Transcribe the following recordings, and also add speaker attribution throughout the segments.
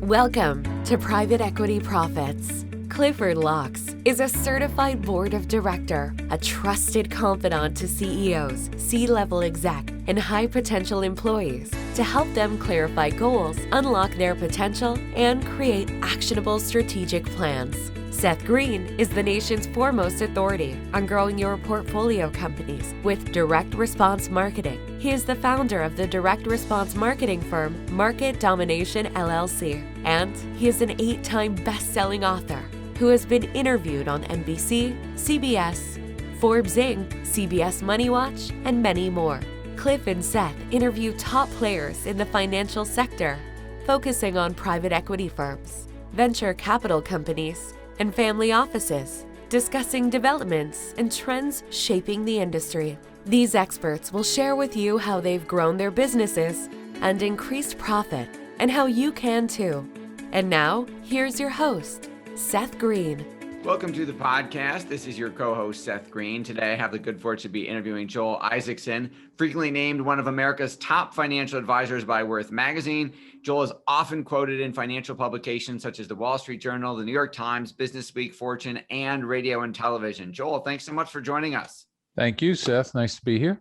Speaker 1: Welcome to Private Equity Profits. Clifford Locks is a certified board of director, a trusted confidant to CEOs, C-level exec, and high-potential employees to help them clarify goals, unlock their potential, and create actionable strategic plans. Seth Green is the nation's foremost authority on growing your portfolio companies with direct response marketing. He is the founder of the direct response marketing firm Market Domination LLC, and he is an 8-time best-selling author who has been interviewed on NBC, CBS, Forbes Inc., CBS Money Watch, and many more. Cliff and Seth interview top players in the financial sector, focusing on private equity firms, venture capital companies, and family offices, discussing developments and trends shaping the industry. These experts will share with you how they've grown their businesses and increased profit, and how you can too. And now, here's your host, Seth Green.
Speaker 2: Welcome to the podcast. This is your co-host, Seth Green. Today, I have the good fortune to be interviewing Joel Isaacson, frequently named one of America's top financial advisors by Worth Magazine. Joel is often quoted in financial publications such as the Wall Street Journal, the New York Times, Business Week, Fortune, and radio and television. Joel, thanks so much for joining us.
Speaker 3: Thank you, Seth. Nice to be here.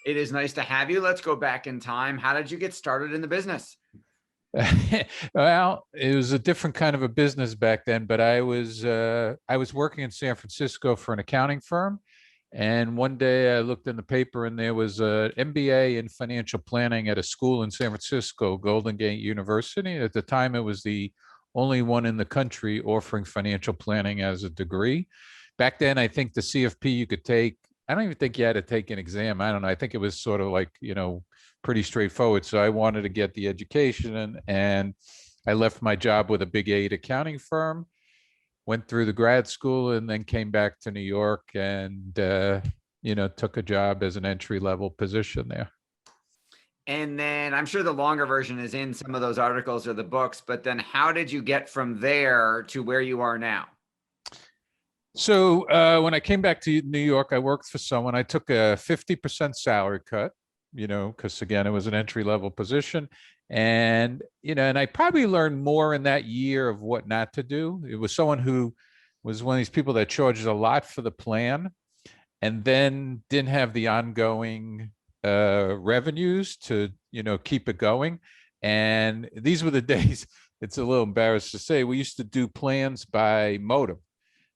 Speaker 2: It is nice to have you. Let's go back in time. How did you get started in the business?
Speaker 3: Well, it was a different kind of a business back then, but I was working in San Francisco for an accounting firm. And one day I looked in the paper and there was an MBA in financial planning at a school in San Francisco, Golden Gate University. At the time, it was the only one in the country offering financial planning as a degree. Back then, I think the CFP you could take, I don't even think you had to take an exam. I don't know. I think it was sort of like, pretty straightforward. So I wanted to get the education, and I left my job with a big 8 accounting firm, went through the grad school, and then came back to New York and, took a job as an entry-level position there.
Speaker 2: And then I'm sure the longer version is in some of those articles or the books, but then how did you get from there to where you are now?
Speaker 3: So when I came back to New York, I worked for someone. I took a 50% salary cut, because again, it was an entry-level position. And, and I probably learned more in that year of what not to do. It was someone who was one of these people that charges a lot for the plan and then didn't have the ongoing revenues to, keep it going. And these were the days, it's a little embarrassed to say, we used to do plans by modem.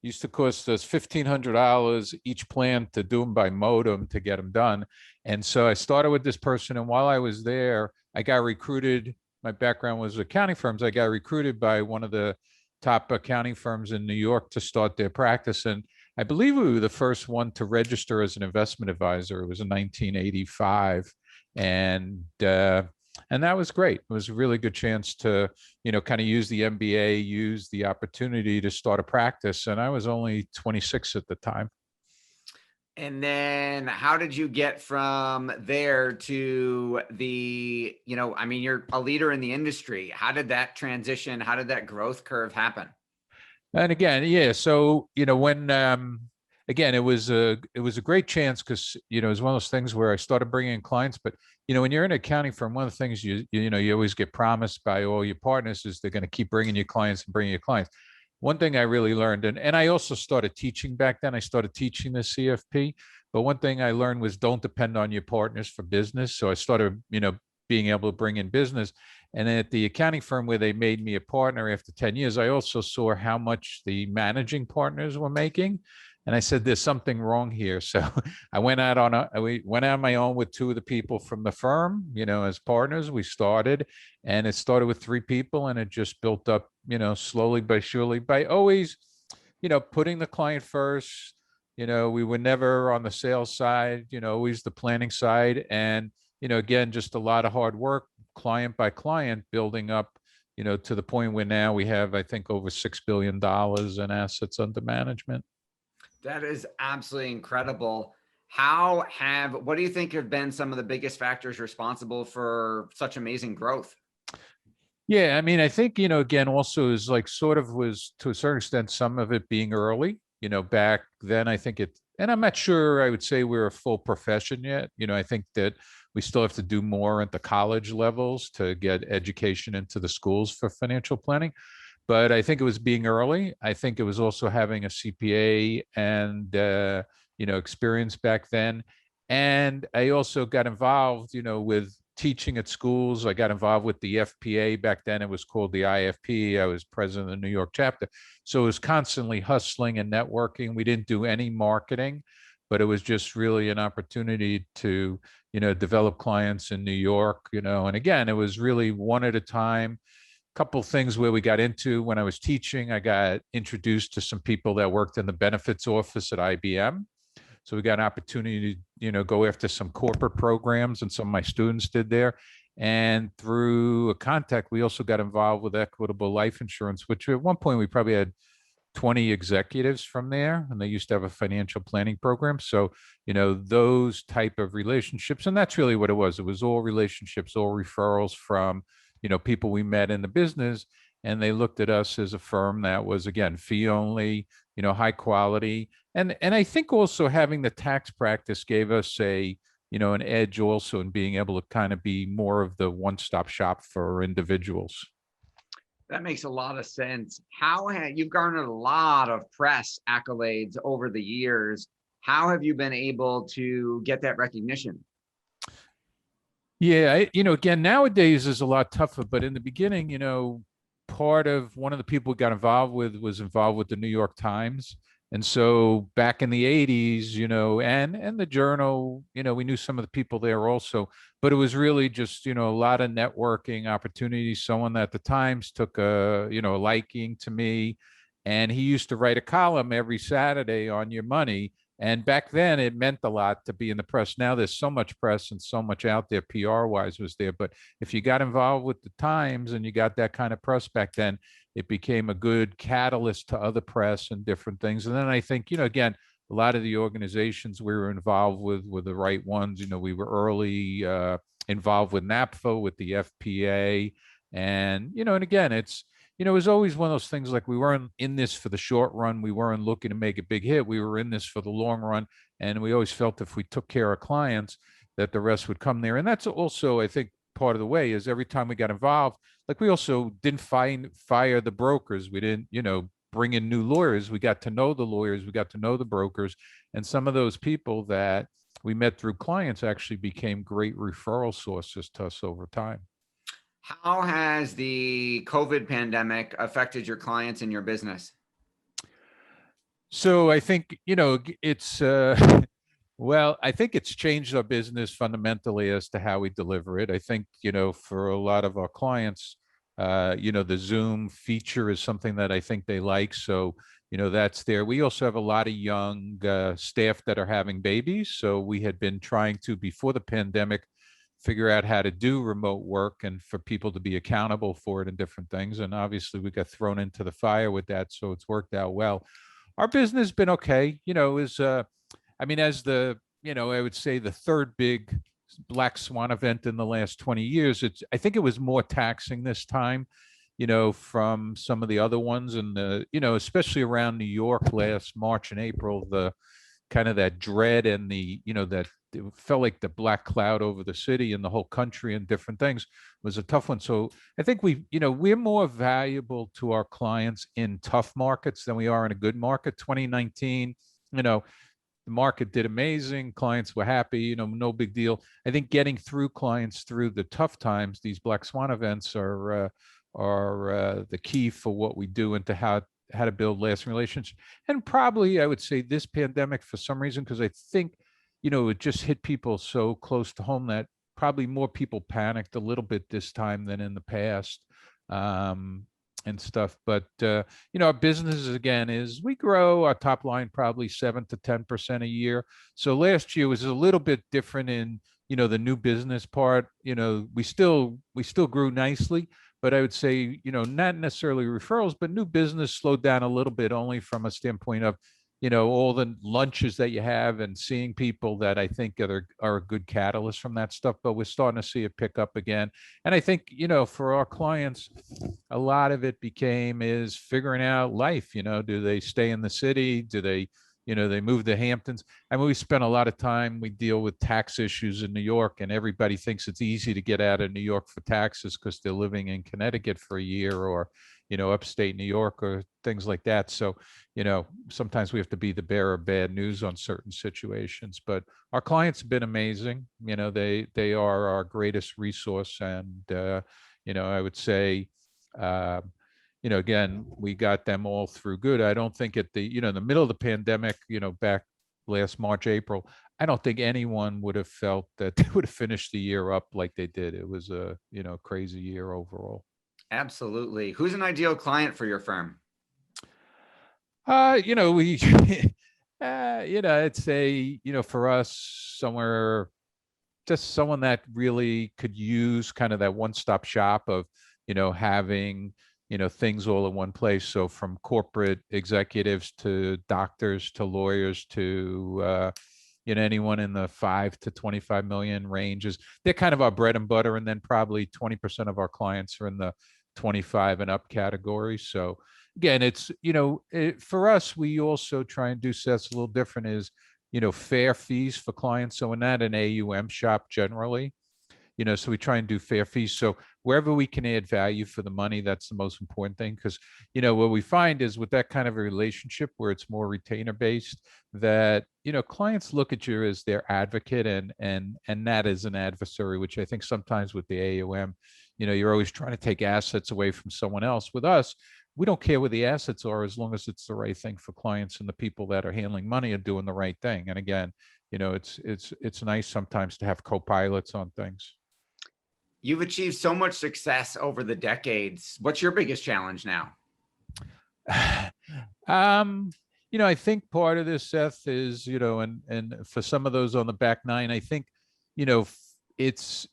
Speaker 3: It used to cost us $1,500 each plan to do them by modem to get them done. And so I started with this person, and while I was there, I got recruited. My background was accounting firms. I got recruited by one of the top accounting firms in New York to start their practice. And I believe we were the first one to register as an investment advisor. It was in 1985. And that was great. It was a really good chance to, kind of use the MBA, use the opportunity to start a practice. And I was only 26 at the time.
Speaker 2: And then how did you get from there to the, you're a leader in the industry. How did that transition? How did that growth curve happen?
Speaker 3: And again, yeah. So, when, again, it was a great chance because, it was one of those things where I started bringing in clients. But, when you're in an accounting firm, one of the things you always get promised by all your partners is they're going to keep bringing you clients and bringing you clients. One thing I really learned, and I also started teaching back then, I started teaching the CFP, but one thing I learned was don't depend on your partners for business. So I started, being able to bring in business. And at the accounting firm where they made me a partner after 10 years, I also saw how much the managing partners were making. And I said, there's something wrong here. So I went out on my own with 2 of the people from the firm, as partners. We started, and it started with 3 people, and it just built up, slowly but surely by always, putting the client first. We were never on the sales side, always the planning side. And, again, just a lot of hard work, client by client, building up, to the point where now we have, I think, over $6 billion in assets under management.
Speaker 2: That is absolutely incredible. What do you think have been some of the biggest factors responsible for such amazing growth?
Speaker 3: Yeah, I mean, I think, again, also is like was to a certain extent, some of it being early, back then, I think and I'm not sure I would say we're a full profession yet. I think that we still have to do more at the college levels to get education into the schools for financial planning. But I think it was being early. I think it was also having a CPA and, experience back then. And I also got involved, with teaching at schools. I got involved with the FPA back then. It was called the IFP. I was president of the New York chapter. So it was constantly hustling and networking. We didn't do any marketing, but it was just really an opportunity to, develop clients in New York, and again, it was really one at a time. Couple things where we got into when I was teaching, I got introduced to some people that worked in the benefits office at IBM. So we got an opportunity to, go after some corporate programs, and some of my students did there. And through a contact, we also got involved with Equitable Life Insurance, which at one point we probably had 20 executives from there, and they used to have a financial planning program. So, those type of relationships, and that's really what it was. It was all relationships, all referrals from, people we met in the business, and they looked at us as a firm that was, again, fee only, high quality. And I think also having the tax practice gave us an edge also in being able to kind of be more of the one-stop shop for individuals.
Speaker 2: That makes a lot of sense. You've garnered a lot of press accolades over the years. How have you been able to get that recognition?
Speaker 3: Yeah, again, nowadays is a lot tougher, but in the beginning, one of the people we got involved with was involved with the New York Times. And so back in the 80s, and the Journal, we knew some of the people there also, but it was really just, a lot of networking opportunities. Someone at the Times took a liking to me, and he used to write a column every Saturday on your money. And back then it meant a lot to be in the press. Now there's so much press and so much out there, PR wise was there. But if you got involved with the Times and you got that kind of press back then, it became a good catalyst to other press and different things. And then I think, again, a lot of the organizations we were involved with were the right ones. We were early involved with NAPFA, with the FPA. And, and again, it was always one of those things like we weren't in this for the short run. We weren't looking to make a big hit. We were in this for the long run. And we always felt if we took care of clients, that the rest would come there. And that's also, I think, part of the way is every time we got involved, like we also didn't fire the brokers. We didn't, bring in new lawyers. We got to know the lawyers. We got to know the brokers. And some of those people that we met through clients actually became great referral sources to us over time.
Speaker 2: How has the COVID pandemic affected your clients and your business?
Speaker 3: So I think, it's, well, I think it's changed our business fundamentally as to how we deliver it. I think, for a lot of our clients, the Zoom feature is something that I think they like. So, that's there. We also have a lot of young staff that are having babies. So we had been trying to, before the pandemic, figure out how to do remote work and for people to be accountable for it and different things. And obviously we got thrown into the fire with that. So it's worked out well. Our business has been okay, as the, I would say the third big black swan event in the last 20 years, I think it was more taxing this time, from some of the other ones. And, especially around New York last March and April, the kind of that dread and that it felt like the black cloud over the city and the whole country and different things was a tough one. So I think we're more valuable to our clients in tough markets than we are in a good market. 2019, the market did amazing. Clients were happy, no big deal. I think getting through clients through the tough times, these black swan events are the key for what we do and to how to build lasting relationships. And probably I would say this pandemic, for some reason, because I think, it just hit people so close to home that probably more people panicked a little bit this time than in the past, and stuff. But, our business again is we grow our top line probably 7 to 10% a year. So last year was a little bit different in, the new business part. We still grew nicely, but I would say, not necessarily referrals, but new business slowed down a little bit only from a standpoint of, all the lunches that you have and seeing people that I think are a good catalyst from that stuff. But we're starting to see it pick up again. And I think, for our clients, a lot of it is figuring out life. Do they stay in the city? Do they, they move to Hamptons? I mean, we spend a lot of time, we deal with tax issues in New York, and everybody thinks it's easy to get out of New York for taxes because they're living in Connecticut for a year, or, upstate New York, or things like that. So, sometimes we have to be the bearer of bad news on certain situations, but our clients have been amazing. They are our greatest resource. And, I would say, uh, again, we got them all through good. I don't think at the, in the middle of the pandemic, back last March, April, I don't think anyone would have felt that they would have finished the year up like they did. It was a, crazy year overall.
Speaker 2: Absolutely. Who's an ideal client for your firm?
Speaker 3: We, it's a, for us, somewhere, just someone that really could use kind of that one-stop shop of, having, things all in one place. So from corporate executives to doctors to lawyers to, anyone in the 5 to 25 million ranges, they're kind of our bread and butter. And then probably 20% of our clients are in the 25 and up category. So again, it's, for us, we also try and do sets a little different is, fair fees for clients. So we're not an AUM shop generally, so we try and do fair fees. So wherever we can add value for the money, that's the most important thing. Because, what we find is with that kind of a relationship where it's more retainer based, that, clients look at you as their advocate and not as an adversary, which I think sometimes with the AUM, you're always trying to take assets away from someone else. With us, we don't care where the assets are as long as it's the right thing for clients, and the people that are handling money are doing the right thing. And again, it's nice sometimes to have co-pilots on things.
Speaker 2: You've achieved so much success over the decades. What's your biggest challenge now?
Speaker 3: I think part of this, Seth, is, and for some of those on the back nine, I think, it's,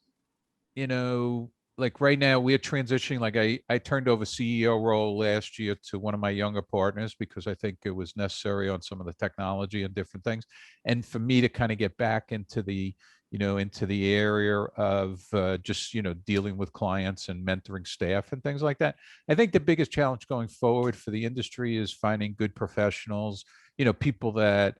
Speaker 3: like right now we're transitioning. Like I turned over CEO role last year to one of my younger partners because I think it was necessary on some of the technology and different things. And for me to kind of get back into the, into the area of just, dealing with clients and mentoring staff and things like that. I think the biggest challenge going forward for the industry is finding good professionals, people that,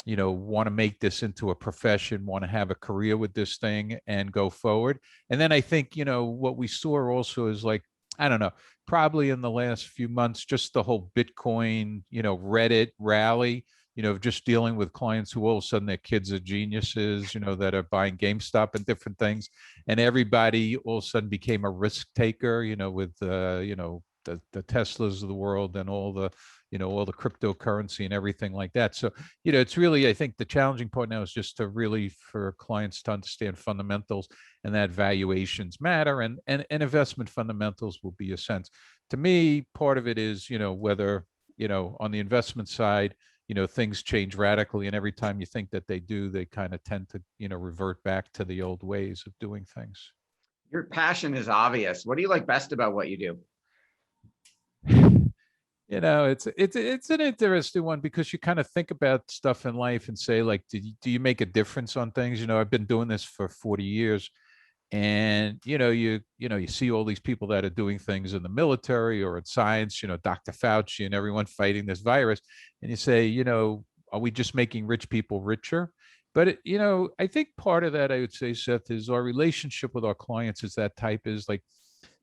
Speaker 3: want to make this into a profession, want to have a career with this thing and go forward. And then I think, what we saw also is like, I don't know, probably in the last few months, just the whole Bitcoin, Reddit rally, just dealing with clients who all of a sudden their kids are geniuses, that are buying GameStop and different things. And everybody all of a sudden became a risk taker, with, the Teslas of the world and all the, all the cryptocurrency and everything like that. So, it's really, I think the challenging part now is just to really, for clients to understand fundamentals, and that valuations matter, and investment fundamentals will be a sense. To me, part of it is, whether, on the investment side, things change radically, and every time you think that they do, they kind of tend to, revert back to the old ways of doing things.
Speaker 2: Your passion is obvious. What do you like best about what you do?
Speaker 3: It's an interesting one, because you kind of think about stuff in life and say, like, do you make a difference on things? I've been doing this for 40 years, and you see all these people that are doing things in the military or in science, Dr. Fauci and everyone fighting this virus, and you say, are we just making rich people richer? But I think part of that, I would say, Seth, is our relationship with our clients is that type, is like,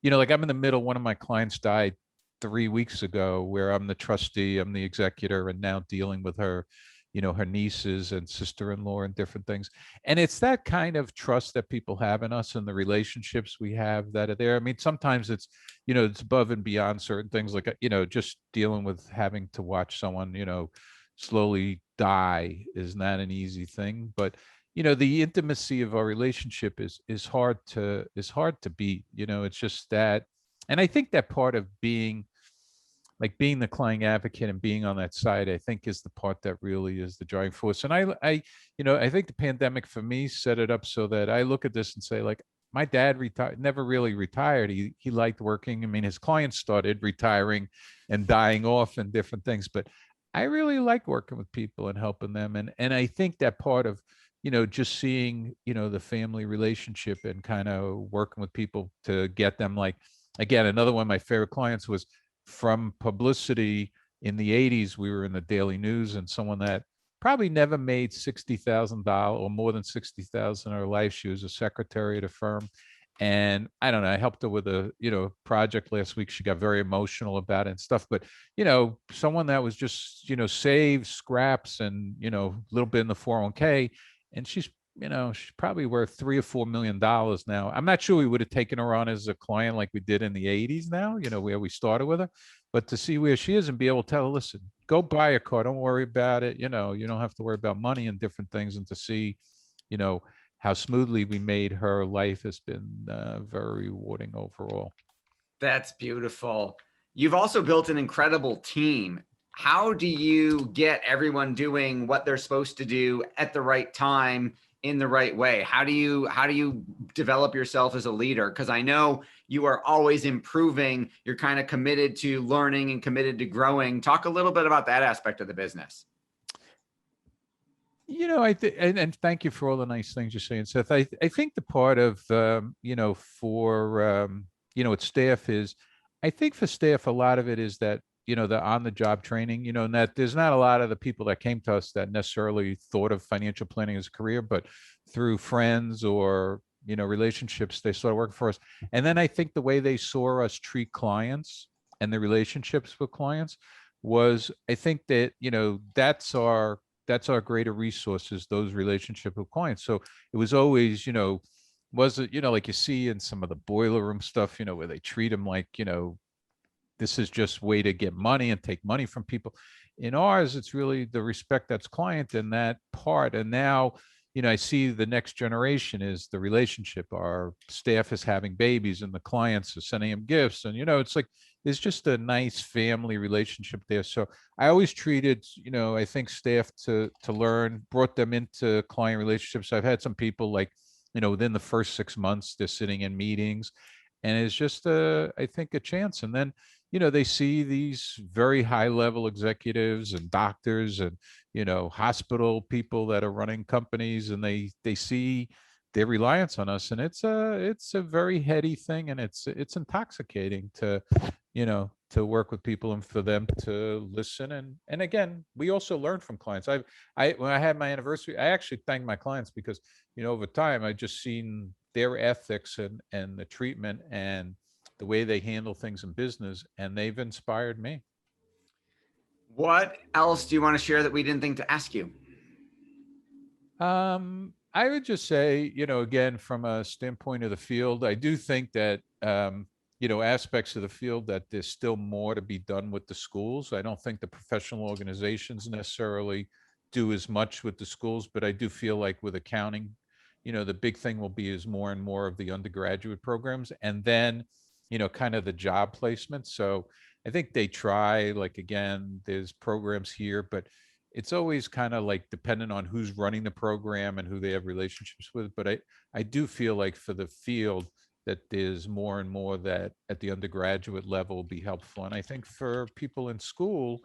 Speaker 3: like I'm in the middle. One of my clients died 3 weeks ago, where I'm the trustee, I'm the executor, and now dealing with her, her nieces and sister-in-law and different things. And it's that kind of trust that people have in us and the relationships we have that are there. I mean, sometimes it's, it's above and beyond certain things, like, just dealing with having to watch someone, slowly die is not an easy thing. But, the intimacy of our relationship is hard to beat. It's just that. And I think that part of being the client advocate and being on that side, I think, is the part that really is the driving force. And I think the pandemic for me set it up so that I look at this and say, like, my dad never really retired. He liked working. I mean, his clients started retiring and dying off and different things, but I really like working with people and helping them. And I think that part of, just seeing, the family relationship and kind of working with people to get them, like, again, another one of my favorite clients was from publicity in the 80s. We were in the Daily News, and someone that probably never made $60,000 or more than 60,000 in her life. She was a secretary at a firm. And I don't know, I helped her with a, project last week. She got very emotional about it and stuff, but, someone that was just, save scraps and, a little bit in the 401k, and she's probably worth $3 or $4 million now. I'm not sure we would have taken her on as a client like we did in the 80s now, where we started with her, but to see where she is and be able to tell her, listen, go buy a car. Don't worry about it. You don't have to worry about money and different things. And to see, how smoothly we made her life has been very rewarding overall.
Speaker 2: That's beautiful. You've also built an incredible team. How do you get everyone doing what they're supposed to do at the right time in the right way? How do you develop yourself as a leader? Because I know you are always improving. You're kind of committed to learning and committed to growing. Talk a little bit about that aspect of the business.
Speaker 3: I think, and thank you for all the nice things you're saying, Seth. I think the part of, for, with staff is, I think for staff, a lot of it is that, the on-the-job training, and that there's not a lot of the people that came to us that necessarily thought of financial planning as a career, but through friends or, relationships, they started working for us. And then I think the way they saw us treat clients and the relationships with clients was, I think that, that's our greater resources, those relationships with clients. So it was always, was it, like you see in some of the boiler room stuff, where they treat them like, this is just way to get money and take money from people. In ours, it's really the respect that's client and that part. And now, I see the next generation is the relationship. Our staff is having babies and the clients are sending them gifts. And, it's like, there's just a nice family relationship there. So I always treated, I think staff to learn, brought them into client relationships. I've had some people like, within the first 6 months, they're sitting in meetings, and it's just I think a chance. And then, they see these very high level executives and doctors and, hospital people that are running companies, and they see their reliance on us. And it's a very heady thing, and it's intoxicating to, to work with people and for them to listen. And again, we also learn from clients. When I had my anniversary, I actually thanked my clients because, over time, I just seen their ethics and the treatment and the way they handle things in business, and they've inspired me.
Speaker 2: What else do you want to share that we didn't think to ask you?
Speaker 3: I would just say, again, from a standpoint of the field, I do think that, aspects of the field that there's still more to be done with the schools. I don't think the professional organizations necessarily do as much with the schools, but I do feel like with accounting, the big thing will be is more and more of the undergraduate programs, and then, kind of the job placement. So I think they try, like, again, there's programs here, but it's always kind of like dependent on who's running the program and who they have relationships with. But I do feel like for the field that there's more and more that at the undergraduate level will be helpful. And I think for people in school,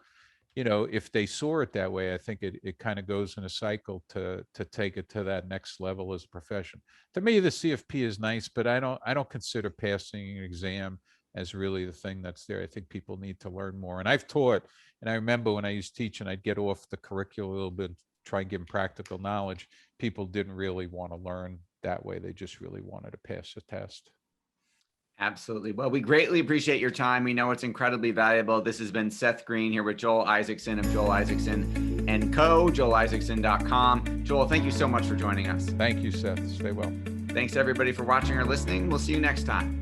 Speaker 3: if they saw it that way, I think it kind of goes in a cycle to take it to that next level as a profession. To me, the CFP is nice, but I don't consider passing an exam as really the thing that's there. I think people need to learn more. And I've taught, and I remember when I used to teach and I'd get off the curriculum a little bit, try and give them practical knowledge. People didn't really want to learn that way. They just really wanted to pass the test.
Speaker 2: Absolutely. Well, we greatly appreciate your time. We know it's incredibly valuable. This has been Seth Green here with Joel Isaacson of Joel Isaacson & Co., joelisaacson.com. Joel, thank you so much for joining us.
Speaker 3: Thank you, Seth. Stay well.
Speaker 2: Thanks everybody for watching or listening. We'll see you next time.